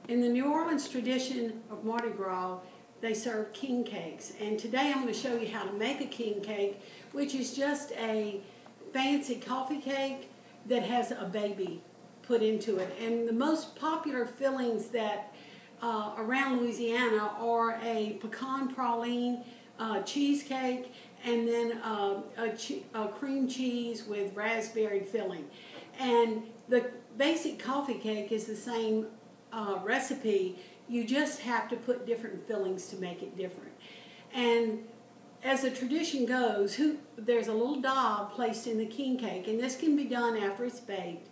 In the New Orleans tradition of Mardi Gras, they serve king cakes. And today I'm going to show you how to make a king cake, which is just a fancy coffee cake that has a baby put into it. And the most popular fillings that around Louisiana are a pecan praline cheesecake, and then a cream cheese with raspberry filling. And the basic coffee cake is the same recipe. You just have to put different fillings to make it different. And as the tradition goes, there's a little doll placed in the king cake, and this can be done after it's baked.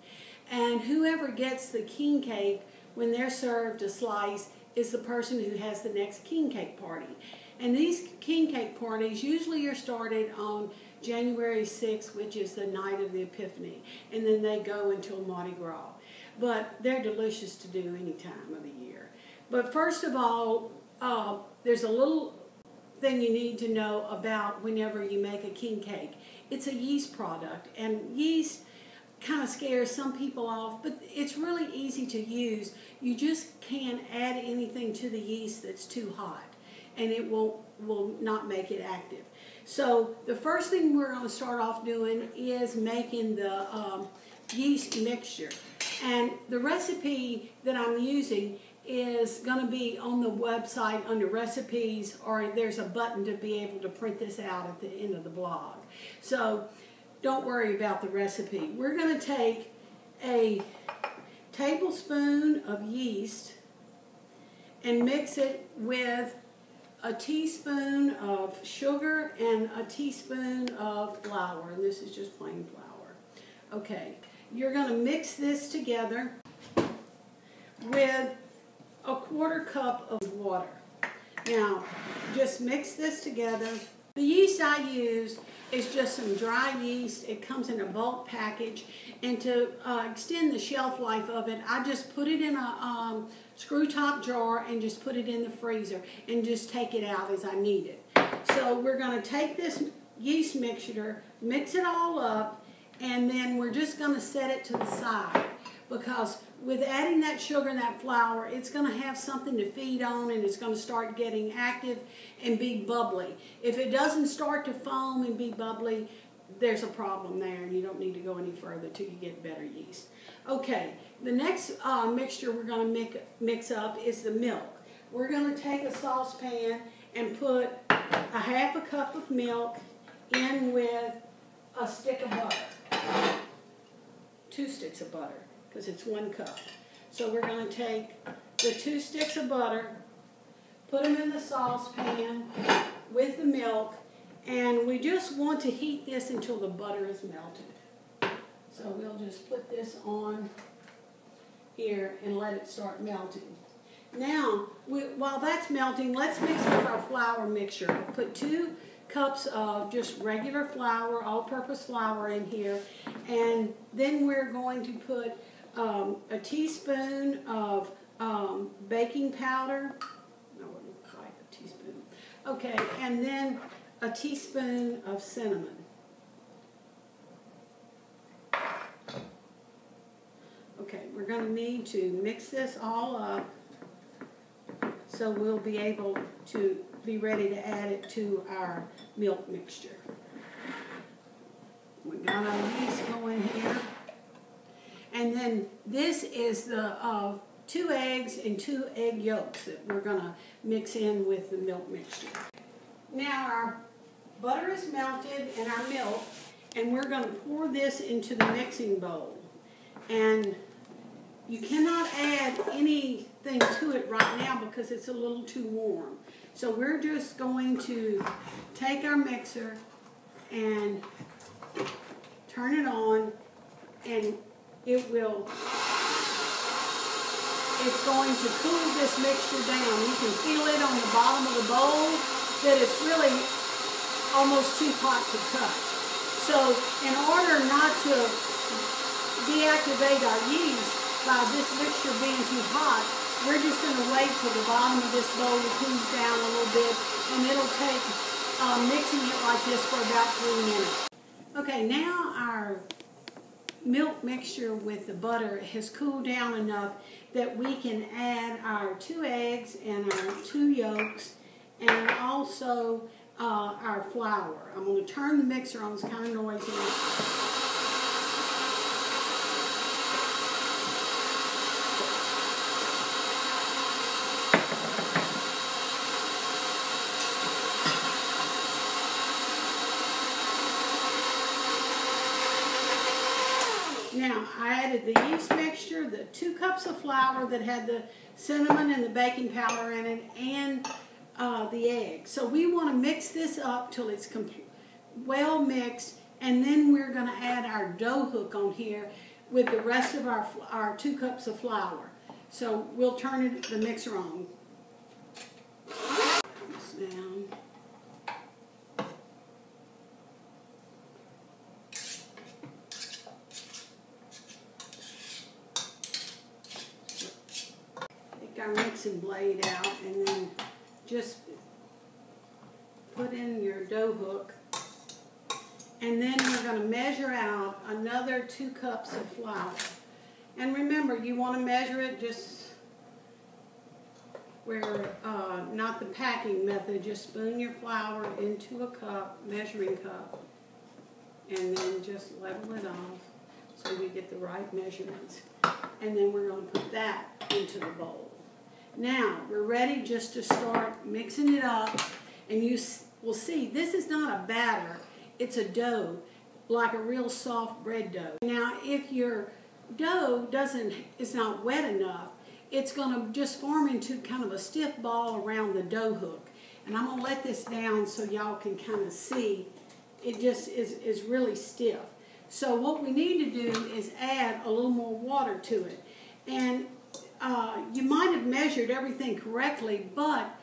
And whoever gets the king cake when they're served a slice is the person who has the next king cake party. And these king cake parties usually are started on January 6th, which is the night of the Epiphany, and then they go until Mardi Gras. But they're delicious to do any time of the year. But first of all, there's a little thing you need to know about whenever you make a king cake. It's a yeast product, and yeast kind of scares some people off, but it's really easy to use. You just can't add anything to the yeast that's too hot, and it will not make it active. So the first thing we're going to start off doing is making the yeast mixture. And the recipe that I'm using is going to be on the website under recipes, or there's a button to be able to print this out at the end of the blog. So don't worry about the recipe. We're going to take a tablespoon of yeast and mix it with a teaspoon of sugar and a teaspoon of flour. And this is just plain flour. Okay, you're going to mix this together with a quarter cup of water. Now, just mix this together. The yeast I use is just some dry yeast. It comes in a bulk package, and to extend the shelf life of it, I just put it in a screw top jar and just put it in the freezer and just take it out as I need it. So we're going to take this yeast mixture, mix it all up, and then we're just going to set it to the side, because with adding that sugar and that flour, it's going to have something to feed on, and it's going to start getting active and be bubbly. If it doesn't start to foam and be bubbly, there's a problem there, and you don't need to go any further till you get better yeast. Okay, the next mixture we're going to mix up is the milk. We're going to take a saucepan and put a half a cup of milk in with a stick of butter. 2 sticks of butter, because it's 1 cup. So we're going to take the 2 sticks of butter, put them in the saucepan with the milk, and we just want to heat this until the butter is melted. So we'll just put this on here and let it start melting. Now, while that's melting, let's mix with our flour mixture. I'll put 2 cups of just regular flour, all-purpose flour in here, and then we're going to put a teaspoon of baking powder. No, it looks like a teaspoon. Okay, and then a teaspoon of cinnamon. Okay, we're going to need to mix this all up so we'll be able to be ready to add it to our milk mixture. We got our yeast going here. And then this is the 2 eggs and 2 egg yolks that we're going to mix in with the milk mixture. Now our butter is melted and our milk, and we're going to pour this into the mixing bowl. And you cannot add anything to it right now because it's a little too warm. So we're just going to take our mixer and turn it on, and it's going to cool this mixture down. You can feel it on the bottom of the bowl that it's really almost too hot to touch. So in order not to deactivate our yeast by this mixture being too hot, we're just going to wait till the bottom of this bowl cools down a little bit, and it'll take mixing it like this for about 3 minutes. Okay, now our milk mixture with the butter has cooled down enough that we can add our 2 eggs and our 2 yolks and also our flour. I'm going to turn the mixer on. It's kind of noisy. Now, I added the yeast mixture, the 2 cups of flour that had the cinnamon and the baking powder in it, and the egg. So we want to mix this up till it's well mixed, and then we're going to add our dough hook on here with the rest of our 2 cups of flour. So we'll turn the mixer on. This down. Take our mixing blade out and then just put in your dough hook, and then we're going to measure out another 2 cups of flour. And remember, you want to measure it just where, not the packing method, just spoon your flour into a cup, measuring cup, and then just level it off so we get the right measurements. And then we're going to put that into the bowl. Now, we're ready just to start mixing it up, and you will see this is not a batter, it's a dough, like a real soft bread dough. Now, if your dough is not wet enough, it's going to just form into kind of a stiff ball around the dough hook. And I'm going to let this down so y'all can kind of see it just is really stiff. So what we need to do is add a little more water to it. And you might have measured everything correctly, but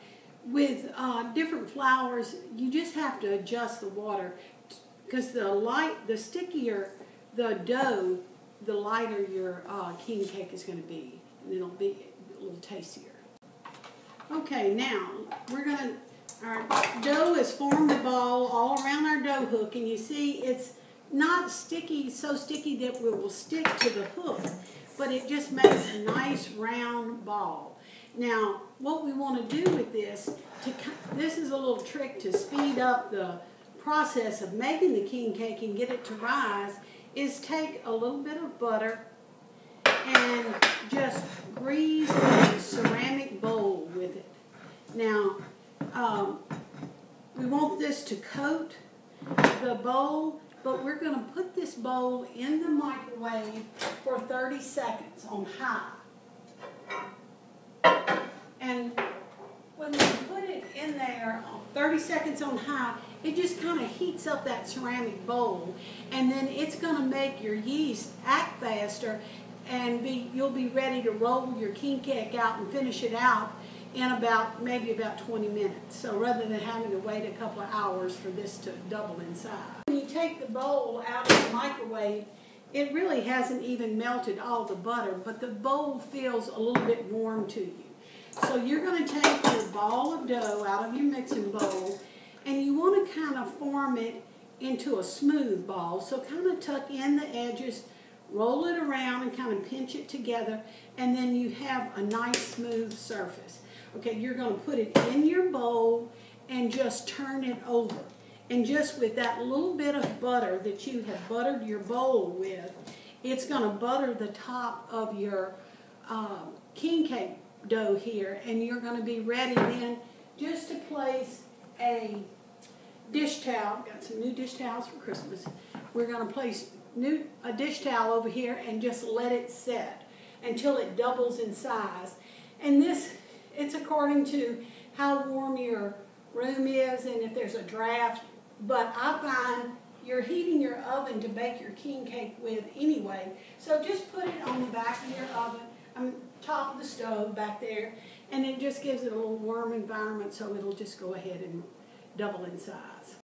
with different flours, you just have to adjust the water, because the stickier the dough, the lighter your king cake is going to be, and it'll be a little tastier. Okay, now our dough has formed a ball all around our dough hook, and you see it's not sticky, so sticky that it will stick to the hook, but it just makes a nice round ball. Now, what we want to do with this, this is a little trick to speed up the process of making the king cake and get it to rise, is take a little bit of butter and just grease a ceramic bowl with it. Now, we want this to coat the bowl, but we're going to put this bowl in the microwave for 30 seconds on high. And when we put it in there 30 seconds on high, it just kind of heats up that ceramic bowl, and then it's going to make your yeast act faster, and you'll be ready to roll your king cake out and finish it out in maybe about 20 minutes. So rather than having to wait a couple of hours for this to double in size. When you take the bowl out of the microwave, it really hasn't even melted all the butter, but the bowl feels a little bit warm to you. So you're going to take your ball of dough out of your mixing bowl, and you want to kind of form it into a smooth ball. So kind of tuck in the edges, roll it around and kind of pinch it together, and then you have a nice smooth surface. Okay, you're going to put it in your bowl and just turn it over. And just with that little bit of butter that you have buttered your bowl with, it's going to butter the top of your king cake dough here, and you're going to be ready then just to place a dish towel. Got some new dish towels for Christmas. We're going to place a dish towel over here and just let it set until it doubles in size. And it's according to how warm your room is and if there's a draft, but I find you're heating your oven to bake your king cake with anyway, so just put it on the back of your oven, top of the stove back there, and it just gives it a little warm environment, so it'll just go ahead and double in size.